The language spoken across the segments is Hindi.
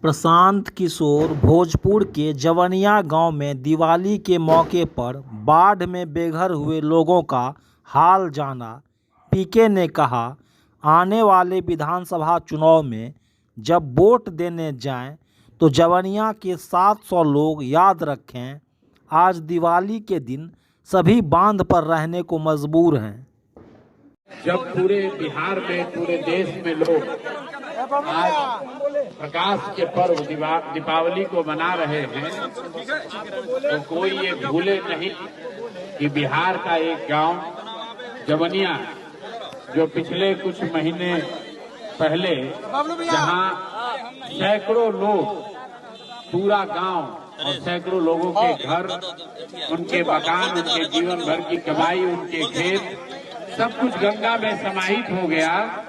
प्रशांत किशोर भोजपुर के जवनिया गांव में दिवाली के मौके पर बाढ़ में बेघर हुए लोगों का हाल जाना। पीके ने कहा, आने वाले विधानसभा चुनाव में जब वोट देने जाएं तो जवनिया के 700 लोग याद रखें। आज दिवाली के दिन सभी बांध पर रहने को मजबूर हैं। जब पूरे बिहार में, पूरे देश में लोग आज प्रकाश के पर्व दीपावली को मना रहे हैं, तो कोई ये भूले नहीं कि बिहार का एक गांव जवनिया, जो पिछले कुछ महीने पहले जहां सैकड़ों लोग, पूरा गांव और सैकड़ों लोगों के घर, उनके मकान, उनके जीवन भर की कमाई, उनके खेत, सब कुछ गंगा में समाहित हो गया।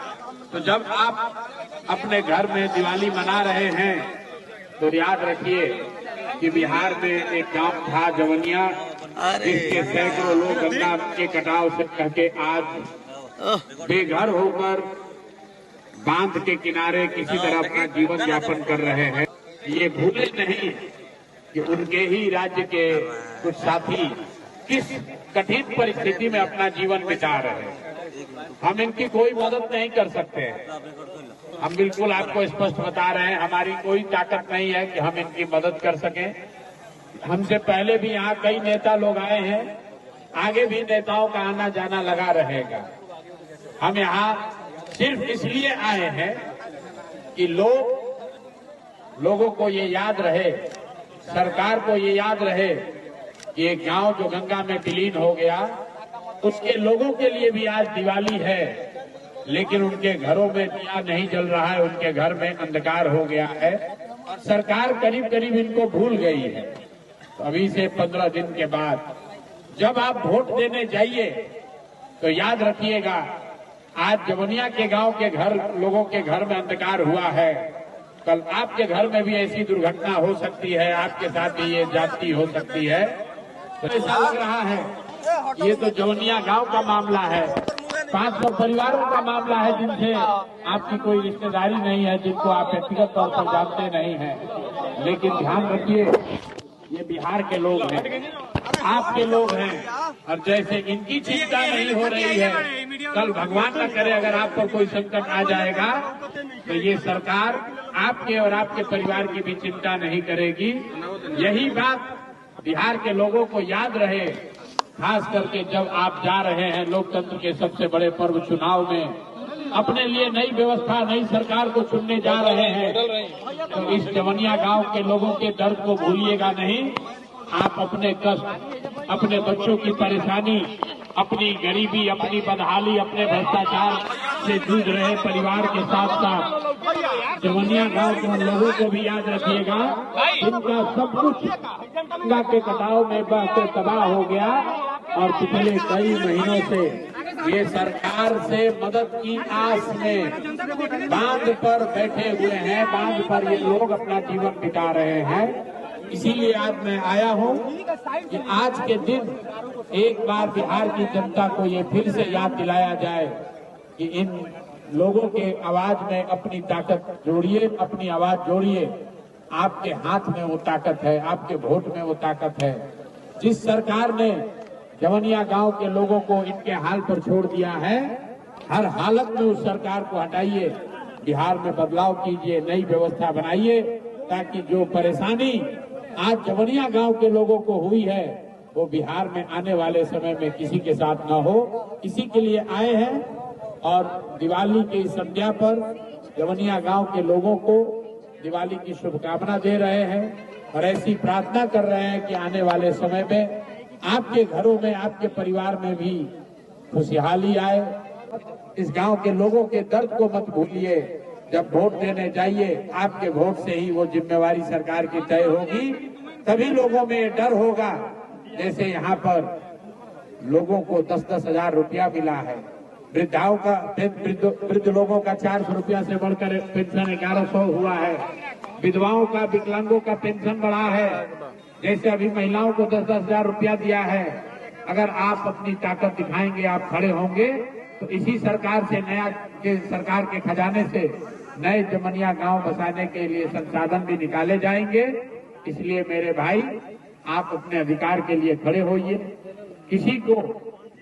तो जब आप अपने घर में दिवाली मना रहे हैं तो याद रखिए कि बिहार में एक गांव था जवनिया, जिसके सैकड़ों लोग गंगा के कटाव से कह के आज बेघर होकर बांध के किनारे किसी तरह अपना जीवन यापन कर रहे हैं। ये भूले नहीं कि उनके ही राज्य के कुछ साथी किस कठिन परिस्थिति में अपना जीवन बिता रहे हैं। हम इनकी कोई मदद नहीं कर सकते। हम बिल्कुल आपको स्पष्ट बता रहे हैं, हमारी कोई ताकत नहीं है कि हम इनकी मदद कर सकें। हमसे पहले भी यहाँ कई नेता लोग आए हैं, आगे भी नेताओं का आना जाना लगा रहेगा। हम यहाँ सिर्फ इसलिए आए हैं कि लोगों को ये याद रहे, सरकार को ये याद रहे कि एक गांव जो गंगा में विलीन हो गया, उसके लोगों के लिए भी आज दिवाली है, लेकिन उनके घरों में दिया नहीं जल रहा है, उनके घर में अंधकार हो गया है। सरकार करीब करीब इनको भूल गई है। तो अभी से 15 दिन के बाद जब आप वोट देने जाइए तो याद रखिएगा, आज जवनिया के गांव के घर, लोगों के घर में अंधकार हुआ है, कल आपके घर में भी ऐसी दुर्घटना हो सकती है, आपके साथ भी ये जाति हो सकती है। तो ऐसा लग रहा है ये तो जवनिया गांव का मामला है, 500 परिवारों का मामला है जिनसे आपकी कोई रिश्तेदारी नहीं है, जिनको आप व्यक्तिगत तौर पर जानते नहीं हैं। लेकिन ध्यान रखिए, ये बिहार के लोग हैं, आपके लोग हैं, और जैसे इनकी चिंता नहीं हो रही है, कल भगवान न करे अगर आप पर कोई संकट आ जाएगा तो ये सरकार आपके और आपके परिवार की भी चिंता नहीं करेगी। यही बात बिहार के लोगों को याद रहे, खास करके जब आप जा रहे हैं लोकतंत्र के सबसे बड़े पर्व चुनाव में, अपने लिए नई व्यवस्था, नई सरकार को चुनने जा रहे हैं, तो इस जवनिया गांव के लोगों के दर्द को भूलिएगा नहीं। आप अपने कष्ट, अपने बच्चों की परेशानी, अपनी गरीबी, अपनी बदहाली, अपने भ्रष्टाचार से जूझ रहे परिवार के साथ साथ जवनिया गांव के लोगों को भी याद रखिएगा, इनका सब कुछ गंगा के कटाव में बहते तबाह हो गया और पिछले कई महीनों से ये सरकार से मदद की आस में बांध पर बैठे हुए हैं, बांध पर ये लोग अपना जीवन बिता रहे हैं। इसीलिए आज मैं आया हूं कि आज के दिन एक बार बिहार की जनता को ये फिर से याद दिलाया जाए कि इन लोगों के आवाज में अपनी ताकत जोड़िए, अपनी आवाज जोड़िए। आपके हाथ में वो ताकत है, आपके वोट में वो ताकत है। जिस सरकार ने जवनिया गांव के लोगों को इनके हाल पर छोड़ दिया है, हर हालत में उस सरकार को हटाइए, बिहार में बदलाव कीजिए, नई व्यवस्था बनाइए, ताकि जो परेशानी आज जवनिया गांव के लोगों को हुई है वो बिहार में आने वाले समय में किसी के साथ न हो। इसी के लिए आए हैं और दिवाली की संध्या पर जवनिया गांव के लोगों को दिवाली की शुभकामना दे रहे हैं और ऐसी प्रार्थना कर रहे हैं कि आने वाले समय में आपके घरों में, आपके परिवार में भी खुशहाली आए। इस गांव के लोगों के दर्द को मत भूलिए। जब वोट देने जाइए, आपके वोट से ही वो जिम्मेवारी सरकार की तय होगी। सभी लोगों में डर होगा, जैसे यहाँ पर लोगों को 10-10 हजार रुपया मिला है, वृद्धाओं का, वृद्ध लोगों का 400 रुपया से बढ़कर पेंशन 1100 हुआ है, विधवाओं का, विकलांगों का पेंशन बढ़ा है, जैसे अभी महिलाओं को 10-10 हजार रुपया दिया है। अगर आप अपनी ताकत दिखाएंगे, आप खड़े होंगे, तो इसी सरकार से, सरकार के खजाने से नए जमनिया गांव बसाने के लिए संसाधन भी निकाले जाएंगे। इसलिए मेरे भाई, आप अपने अधिकार के लिए खड़े होइए। किसी को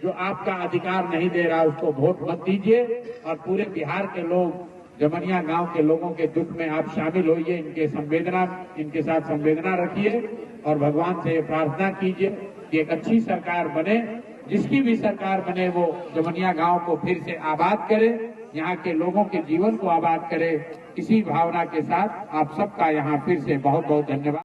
जो आपका अधिकार नहीं दे रहा उसको वोट मत दीजिए और पूरे बिहार के लोग, जमनिया गांव के लोगों के दुख में आप शामिल होइए, इनके साथ संवेदना रखिए और भगवान से प्रार्थना कीजिए कि एक अच्छी सरकार बने। जिसकी भी सरकार बने वो जमनिया गांव को फिर से आबाद करे, यहाँ के लोगों के जीवन को आबाद करे। इसी भावना के साथ आप सबका यहाँ फिर से बहुत बहुत धन्यवाद।